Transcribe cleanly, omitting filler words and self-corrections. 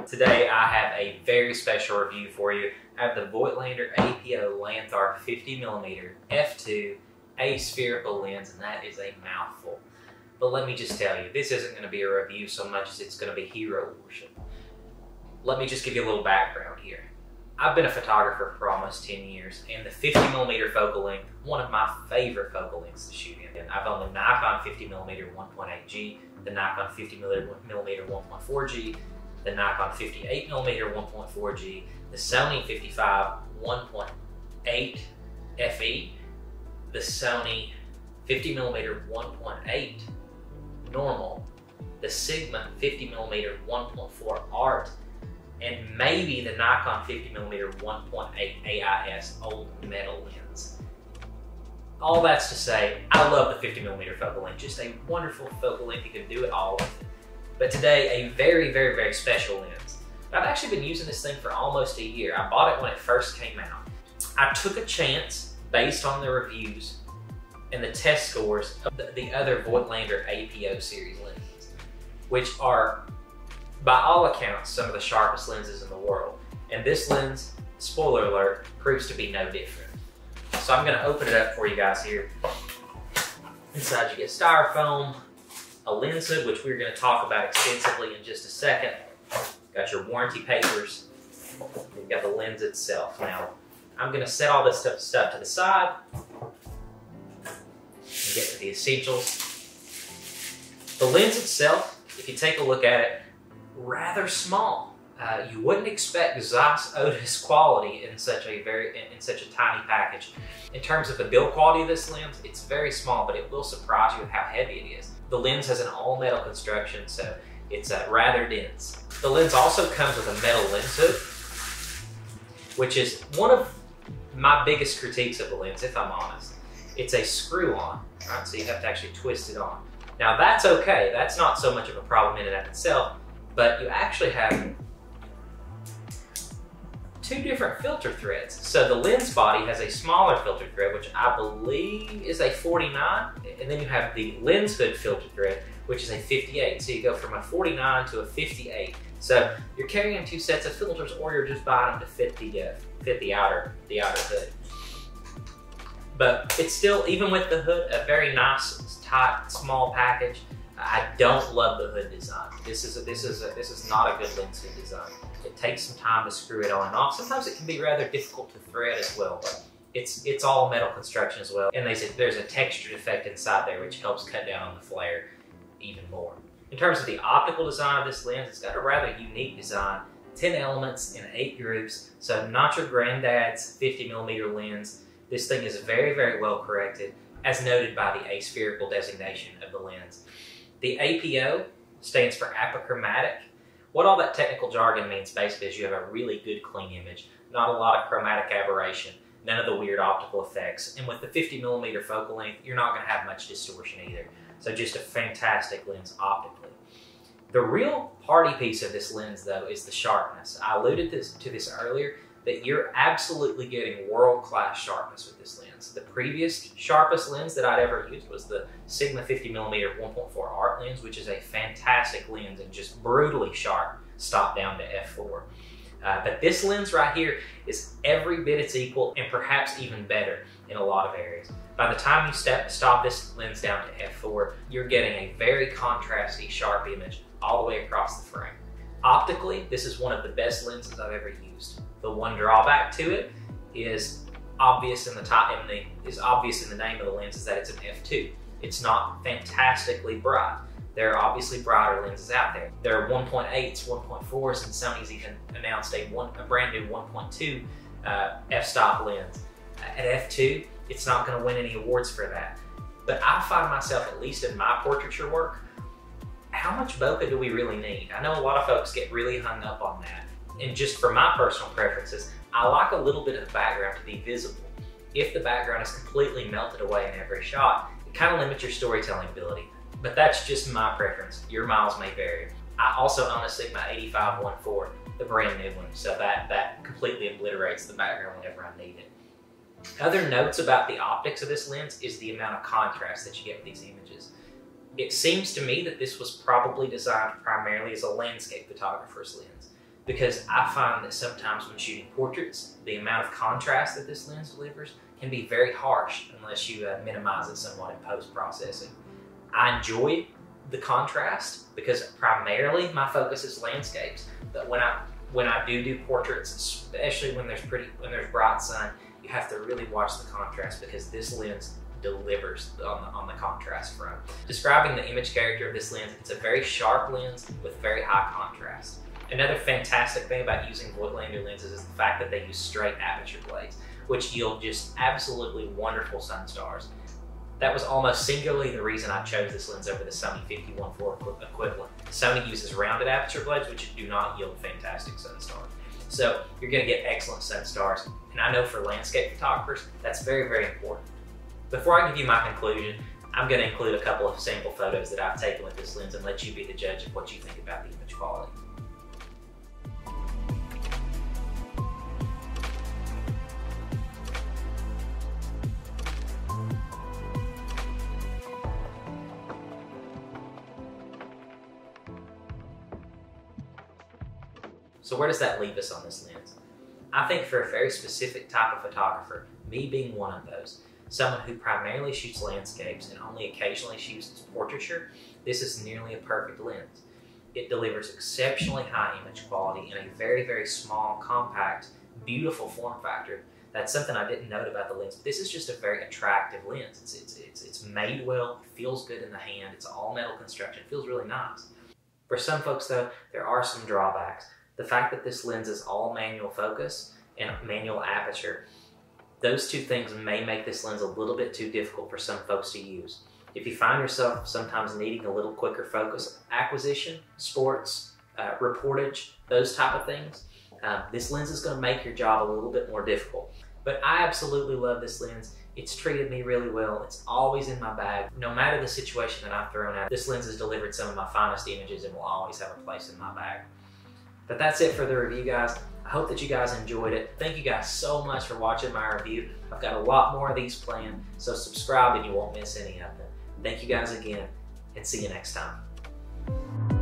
Today I have a very special review for you. I have the Voigtlander APO Lanthar 50mm F2 aspherical lens, and that is a mouthful. But let me just tell you, this isn't going to be a review so much as it's going to be hero worship. Let me just give you a little background here. I've been a photographer for almost 10 years, and the 50mm focal length, one of my favorite focal lengths to shoot in. I've owned the Nikon 50mm 1.8G, the Nikon 50mm 1.4G, the Nikon 58mm 1.4G, the Sony 55 1.8 FE, the Sony 50mm 1.8 normal, the Sigma 50mm 1.4 art, and maybe the Nikon 50mm 1.8 AIS old metal lens. All that's to say, I love the 50mm focal length, just a wonderful focal length. You can do it all with it. But today, a very, very, very special lens. I've actually been using this thing for almost a year. I bought it when it first came out. I took a chance based on the reviews and the test scores of the other Voigtlander APO series lenses, which are, by all accounts, some of the sharpest lenses in the world. And this lens, spoiler alert, proves to be no different. So I'm gonna open it up for you guys here. Inside you get styrofoam, a lens hood, which we're gonna talk about extensively in just a second. Got your warranty papers. You've got the lens itself. Now, I'm gonna set all this stuff to the side and get to the essentials. The lens itself, if you take a look at it, rather small. You wouldn't expect Zeiss Otis quality in such a tiny package. In terms of the build quality of this lens, it's very small, but it will surprise you with how heavy it is. The lens has an all metal construction, so it's rather dense. The lens also comes with a metal lens hood, which is one of my biggest critiques of the lens, if I'm honest. It's a screw-on, right? So you have to actually twist it on. Now that's okay. That's not so much of a problem in and of itself, but you actually have two different filter threads. So the lens body has a smaller filter thread, which I believe is a 49, and then you have the lens hood filter thread, which is a 58. So you go from a 49 to a 58. So you're carrying two sets of filters, or you're just buying them to fit the outer hood. But it's still, even with the hood, a very nice, tight, small package. I don't love the hood design. This is not a good lens hood design. It takes some time to screw it on and off. Sometimes it can be rather difficult to thread as well, but it's all metal construction as well. And there's a textured effect inside there which helps cut down on the flare even more. In terms of the optical design of this lens, it's got a rather unique design. 10 elements in 8 groups, so not your granddad's 50mm lens. This thing is very, very well corrected, as noted by the aspherical designation of the lens. The APO stands for apochromatic. What all that technical jargon means basically is you have a really good clean image, not a lot of chromatic aberration, none of the weird optical effects. And with the 50mm focal length, you're not going to have much distortion either. So just a fantastic lens optically. The real party piece of this lens though is the sharpness. I alluded to this earlier, that you're absolutely getting world-class sharpness with this lens. The previous sharpest lens that I'd ever used was the Sigma 50mm 1.4 art lens, which is a fantastic lens and just brutally sharp, stop down to F4. But this lens right here is every bit its equal and perhaps even better in a lot of areas. By the time you stop this lens down to F4, you're getting a very contrasty, sharp image all the way across the frame. Optically, this is one of the best lenses I've ever used. The one drawback to it is obvious in the name of the lens, is that it's an F2. It's not fantastically bright. There are obviously brighter lenses out there. There are 1.8s, 1.4s, and Sony's even announced a brand new 1.2 f-stop lens. At F2, it's not going to win any awards for that. But I find myself, at least in my portraiture work, how much bokeh do we really need? I know a lot of folks get really hung up on that. And just for my personal preferences, I like a little bit of the background to be visible. If the background is completely melted away in every shot, it kind of limits your storytelling ability. But that's just my preference. Your miles may vary. I also own a Sigma 85 1.4, the brand new one, so that completely obliterates the background whenever I need it. Other notes about the optics of this lens is the amount of contrast that you get with these images. It seems to me that this was probably designed primarily as a landscape photographer's lens. because I find that sometimes when shooting portraits, the amount of contrast that this lens delivers can be very harsh unless you minimize it somewhat in post-processing. I enjoy the contrast because primarily my focus is landscapes, but when I do portraits, especially when there's bright sun, you have to really watch the contrast because this lens delivers on the contrast front. Describing the image character of this lens, it's a very sharp lens with very high contrast. Another fantastic thing about using Voigtlander lenses is the fact that they use straight aperture blades, which yield just absolutely wonderful sun stars. That was almost singularly the reason I chose this lens over the Sony FE equivalent. Sony uses rounded aperture blades, which do not yield fantastic sun stars. So you're going to get excellent sun stars, and I know for landscape photographers, that's very, very important. Before I give you my conclusion, I'm going to include a couple of sample photos that I've taken with this lens and let you be the judge of what you think about the image quality. So where does that leave us on this lens? I think for a very specific type of photographer, me being one of those, someone who primarily shoots landscapes and only occasionally shoots portraiture, this is nearly a perfect lens. It delivers exceptionally high image quality in a very, very small, compact, beautiful form factor. That's something I didn't note about the lens, but this is just a very attractive lens. It's made well, feels good in the hand, it's all metal construction, it feels really nice. For some folks though, there are some drawbacks. The fact that this lens is all manual focus and manual aperture, those two things may make this lens a little bit too difficult for some folks to use. If you find yourself sometimes needing a little quicker focus, acquisition, sports, reportage, those type of things, this lens is going to make your job a little bit more difficult. But I absolutely love this lens. It's treated me really well. It's always in my bag. No matter the situation that I've thrown at, this lens has delivered some of my finest images and will always have a place in my bag. But that's it for the review, guys. I hope that you guys enjoyed it. Thank you guys so much for watching my review. I've got a lot more of these planned, so subscribe and you won't miss any of them. Thank you guys again, and see you next time.